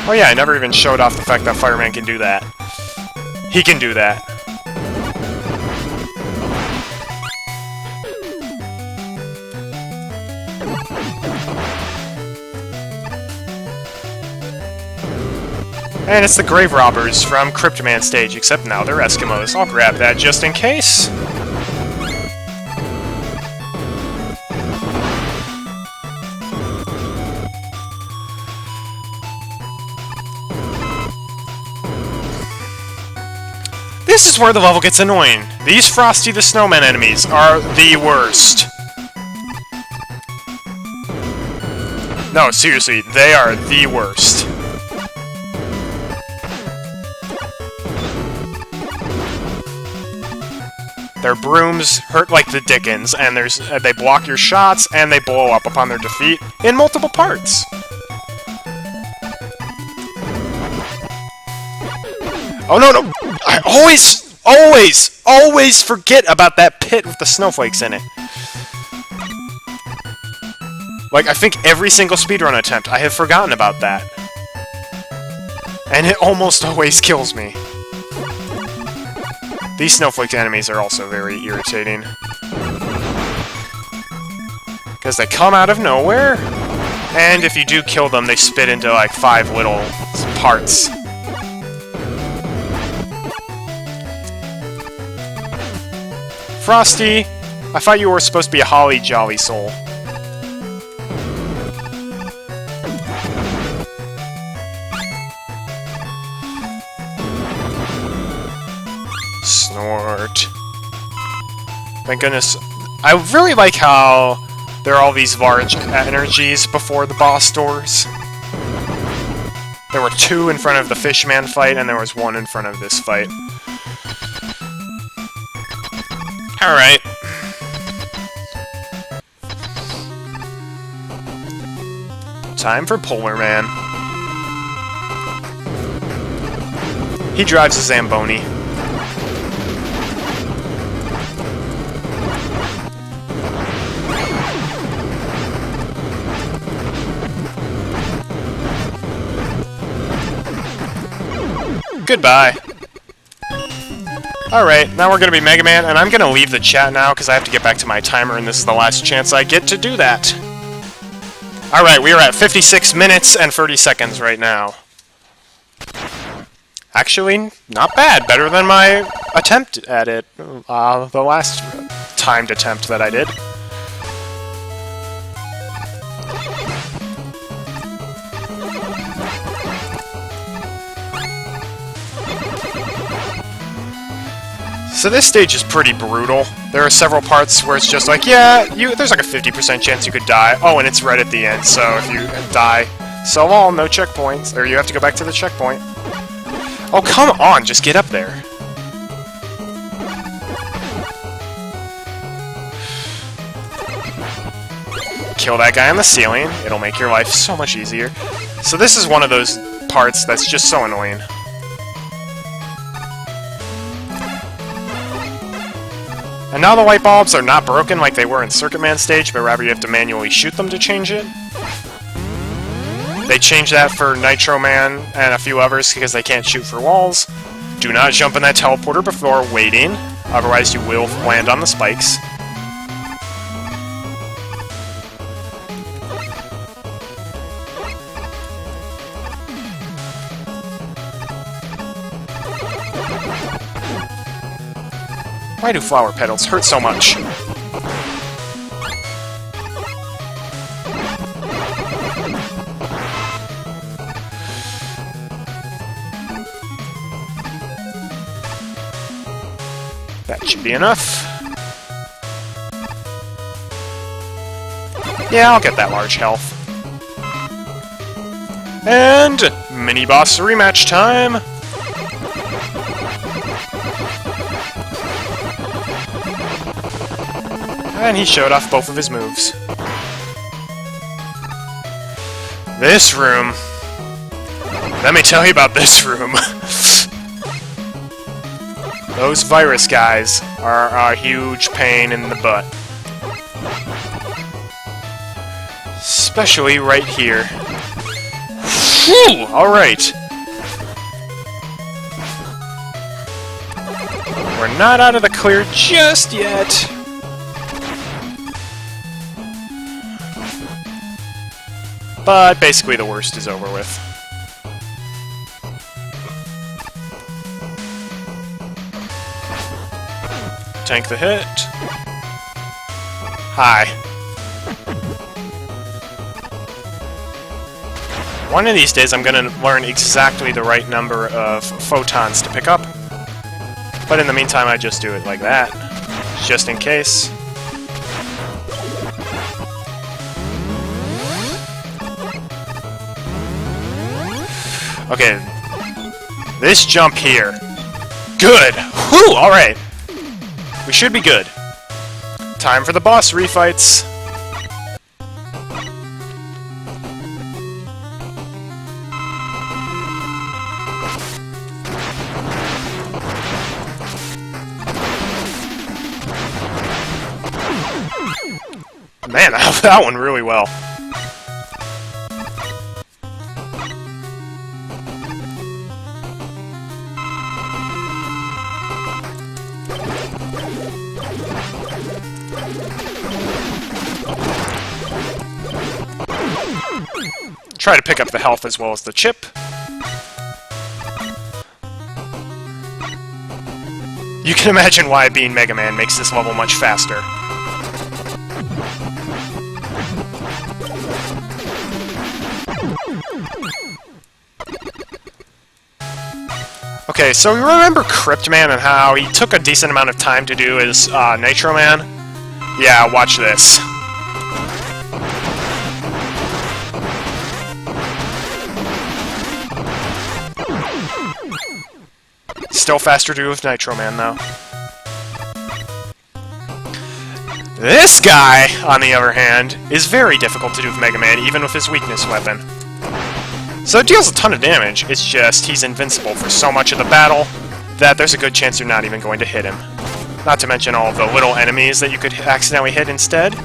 Speaker 1: Oh yeah, I never even showed off the fact that Fireman can do that. He can do that. And it's the Grave Robbers from Cryptman stage, except now they're Eskimos. I'll grab that just in case. This is where the level gets annoying. These Frosty the Snowman enemies are the worst. No, seriously, they are the worst. Their brooms hurt like the dickens, and they block your shots, and they blow up upon their defeat in multiple parts. Oh no, no! I always forget about that pit with the snowflakes in it. Like, I think every single speedrun attempt, I have forgotten about that. And it almost always kills me. These snowflake enemies are also very irritating. Because they come out of nowhere, and if you do kill them, they spit into like 5 little parts. Frosty, I thought you were supposed to be a holly jolly soul. Snort. Thank goodness. I really like how there are all these large energies before the boss doors. There were 2 in front of the Fishman fight, and there was 1 in front of this fight. Alright. Time for Polar Man. He drives a Zamboni. Goodbye. Alright, now we're gonna be Mega Man, and I'm gonna leave the chat now because I have to get back to my timer, and this is the last chance I get to do that. Alright, we are at 56 minutes and 30 seconds right now. Actually, not bad. Better than my attempt at it. The last timed attempt that I did. So this stage is pretty brutal. There are several parts where it's just like, yeah, there's like a 50% chance you could die. Oh, and it's right at the end, so if you die, so long, no checkpoints. Or you have to go back to the checkpoint. Oh, come on, just get up there. Kill that guy on the ceiling. It'll make your life so much easier. So this is one of those parts that's just so annoying. And now the light bulbs are not broken like they were in Circuit Man stage, but rather you have to manually shoot them to change it. They changed that for Nitro Man and a few others because they can't shoot for walls. Do not jump in that teleporter before waiting, otherwise you will land on the spikes. Why do flower petals hurt so much? That should be enough. Yeah, I'll get that large health. And mini-boss rematch time! And he showed off both of his moves. This room. Let me tell you about this room. Those virus guys are a huge pain in the butt. Especially right here. Whew! Alright. We're not out of the clear just yet. But basically the worst is over with. Tank the hit. Hi. One of these days I'm gonna learn exactly the right number of photons to pick up. But in the meantime I just do it like that. Just in case. Okay, this jump here. Good! Whew! Alright. We should be good. Time for the boss refights. Man, that one really well. Try to pick up the health as well as the chip. You can imagine why being Mega Man makes this level much faster. Okay, so you remember Crypt Man and how he took a decent amount of time to do his Nitro Man? Yeah, watch this. Still faster to do with Nitro Man, though. This guy, on the other hand, is very difficult to do with Mega Man, even with his weakness weapon. So it deals a ton of damage, it's just he's invincible for so much of the battle that there's a good chance you're not even going to hit him. Not to mention all of the little enemies that you could accidentally hit instead.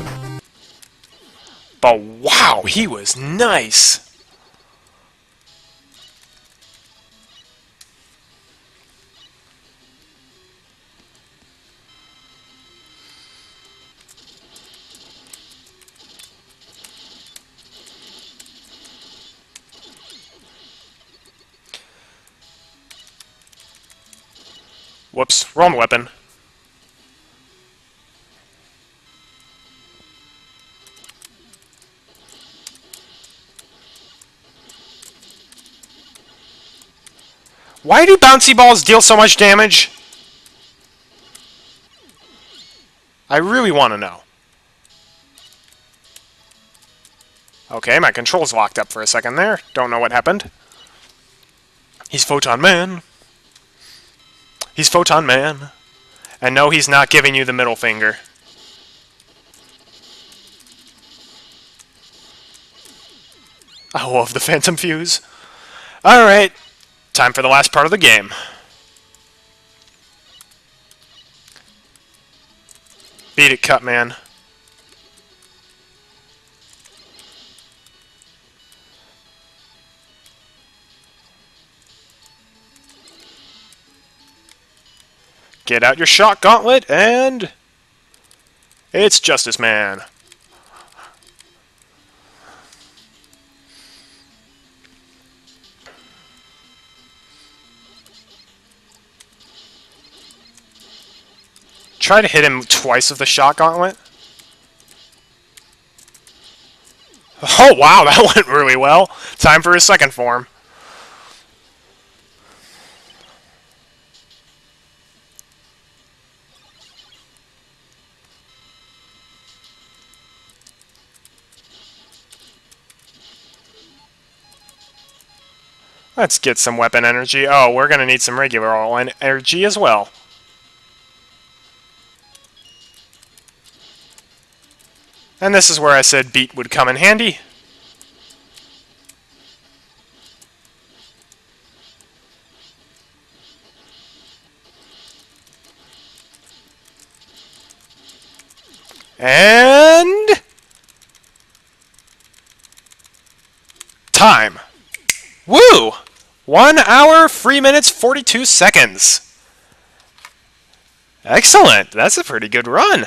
Speaker 1: But wow, he was nice! Whoops, wrong weapon. Why do bouncy balls deal so much damage? I really want to know. Okay, my controls locked up for a second there. Don't know what happened. He's Photon Man. He's Photon Man. And no, he's not giving you the middle finger. I love the Phantom Fuse. Alright, time for the last part of the game. Beat it, Cut Man. Get out your shock gauntlet, and it's Justice Man. Try to hit him twice with the shock gauntlet. Oh wow, that went really well. Time for his second form. Let's get some weapon energy. Oh, we're going to need some regular energy as well. And this is where I said beat would come in handy. And time. Woo! 1 hour, 3 minutes, 42 seconds. Excellent. That's a pretty good run.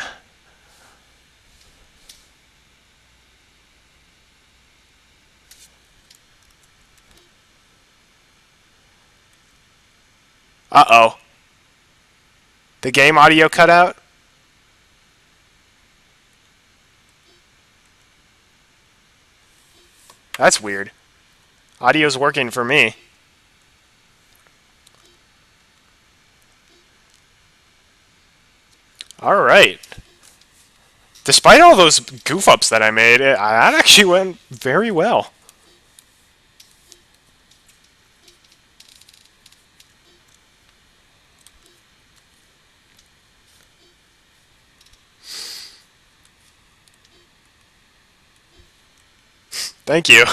Speaker 1: Uh-oh. The game audio cut out? That's weird. Audio's working for me. Alright. Despite all those goof-ups that I made, that actually went very well. Thank you.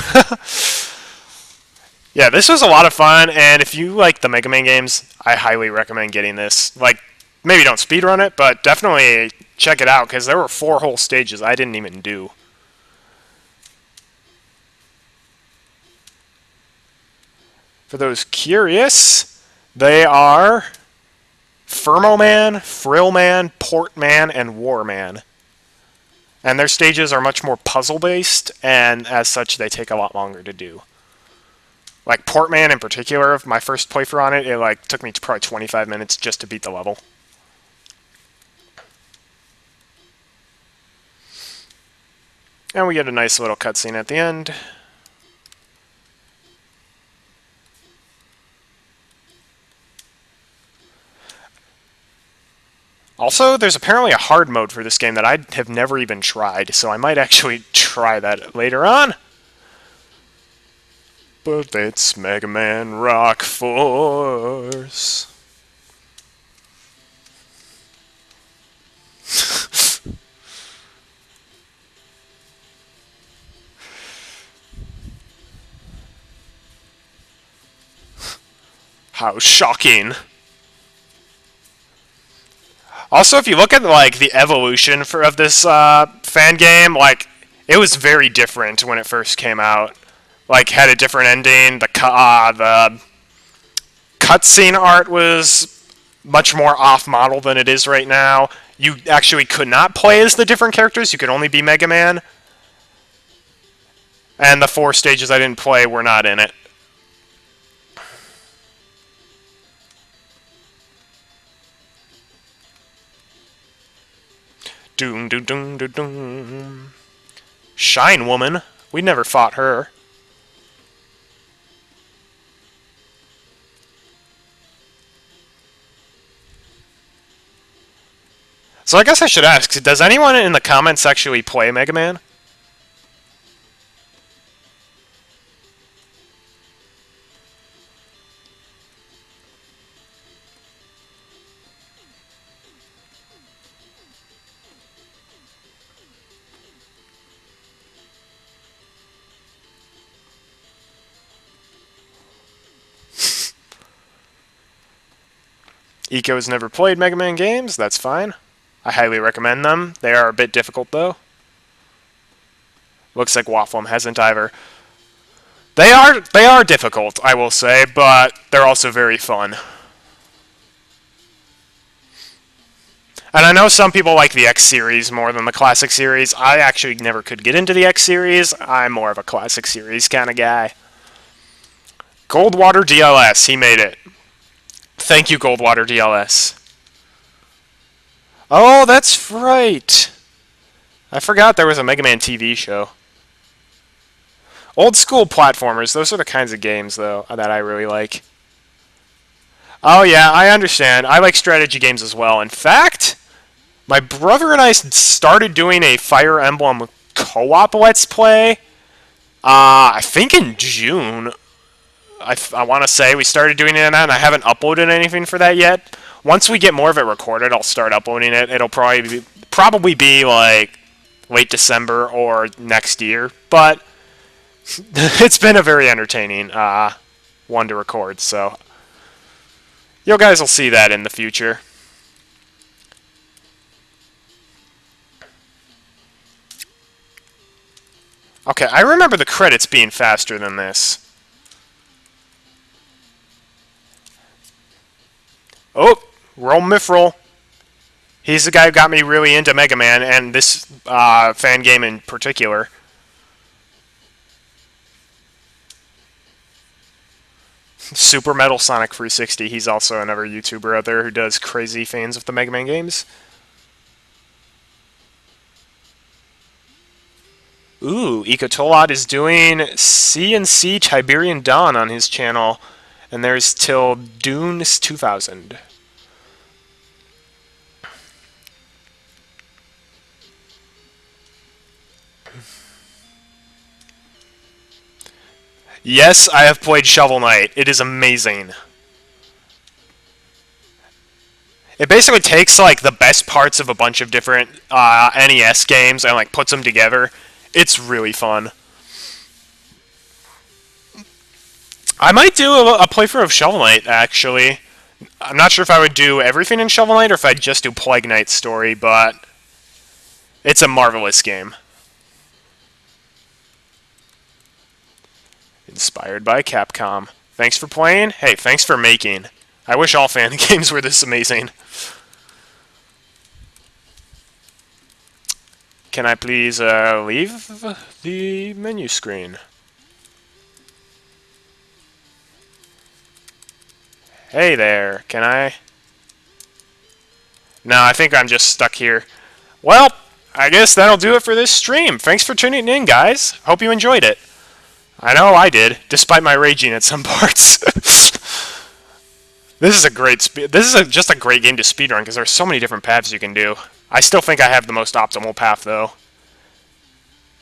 Speaker 1: Yeah, this was a lot of fun, and if you like the Mega Man games, I highly recommend getting this. Like, maybe don't speedrun it, but definitely check it out, because there were 4 whole stages I didn't even do. For those curious, they are Thermoman, Frillman, Portman, and Warman. And their stages are much more puzzle-based, and as such, they take a lot longer to do. Like Portman in particular, my first playthrough on it, like took me probably 25 minutes just to beat the level. And we get a nice little cutscene at the end. Also, there's apparently a hard mode for this game that I have never even tried, so I might actually try that later on. But it's Mega Man Rock Force. How shocking. Also, if you look at like the evolution of this fan game, like it was very different when it first came out. Like had a different ending. The cutscene art was much more off-model than it is right now. You actually could not play as the different characters. You could only be Mega Man. And the 4 stages I didn't play were not in it. Doom, doom, doom, doom, doom. Shine Woman. We never fought her. So I guess I should ask, does anyone in the comments actually play Mega Man? Eco's never played Mega Man games, that's fine. I highly recommend them. They are a bit difficult, though. Looks like Wafflem hasn't either. They are difficult, I will say, but they're also very fun. And I know some people like the X series more than the Classic series. I actually never could get into the X series. I'm more of a Classic series kind of guy. Goldwater DLS, he made it. Thank you, Goldwater DLS. Oh, that's right. I forgot there was a Mega Man TV show. Old school platformers, those are the kinds of games, though, that I really like. Oh, yeah, I understand. I like strategy games as well. In fact, my brother and I started doing a Fire Emblem co-op Let's Play, I think in June. I want to say we started doing it, and I haven't uploaded anything for that yet. Once we get more of it recorded, I'll start uploading it. It'll probably be like late December or next year, but it's been a very entertaining one to record, so you guys will see that in the future. Okay, I remember the credits being faster than this. Oh, RoahmMythril. He's the guy who got me really into Mega Man, and this fan game in particular. Super Metal Sonic 360. He's also another YouTuber out there who does crazy fans of the Mega Man games. Ooh, Ecotolot is doing CNC Tiberian Dawn on his channel, and there's till Dunes 2000. Yes, I have played Shovel Knight. It is amazing. It basically takes like the best parts of a bunch of different NES games and like puts them together. It's really fun. I might do a playthrough of Shovel Knight, actually. I'm not sure if I would do everything in Shovel Knight or if I'd just do Plague Knight's story, but it's a marvelous game. Inspired by Capcom. Thanks for playing. Hey, thanks for making. I wish all fan games were this amazing. Can I please leave the menu screen? Hey there, can I? No, I think I'm just stuck here. Well, I guess that'll do it for this stream. Thanks for tuning in, guys. Hope you enjoyed it. I know I did, despite my raging at some parts. This is just a great game to speedrun because there's so many different paths you can do. I still think I have the most optimal path, though.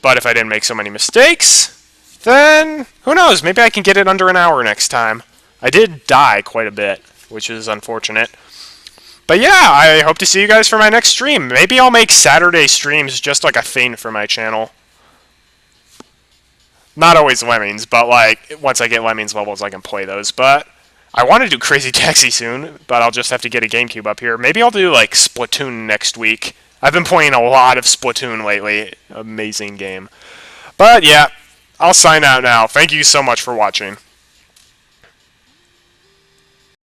Speaker 1: But if I didn't make so many mistakes, then who knows? Maybe I can get it under an hour next time. I did die quite a bit, which is unfortunate. But yeah, I hope to see you guys for my next stream. Maybe I'll make Saturday streams just like a thing for my channel. Not always Lemmings, but like once I get Lemmings levels, I can play those. But I want to do Crazy Taxi soon, but I'll just have to get a GameCube up here. Maybe I'll do like Splatoon next week. I've been playing a lot of Splatoon lately. Amazing game. But yeah, I'll sign out now. Thank you so much for watching.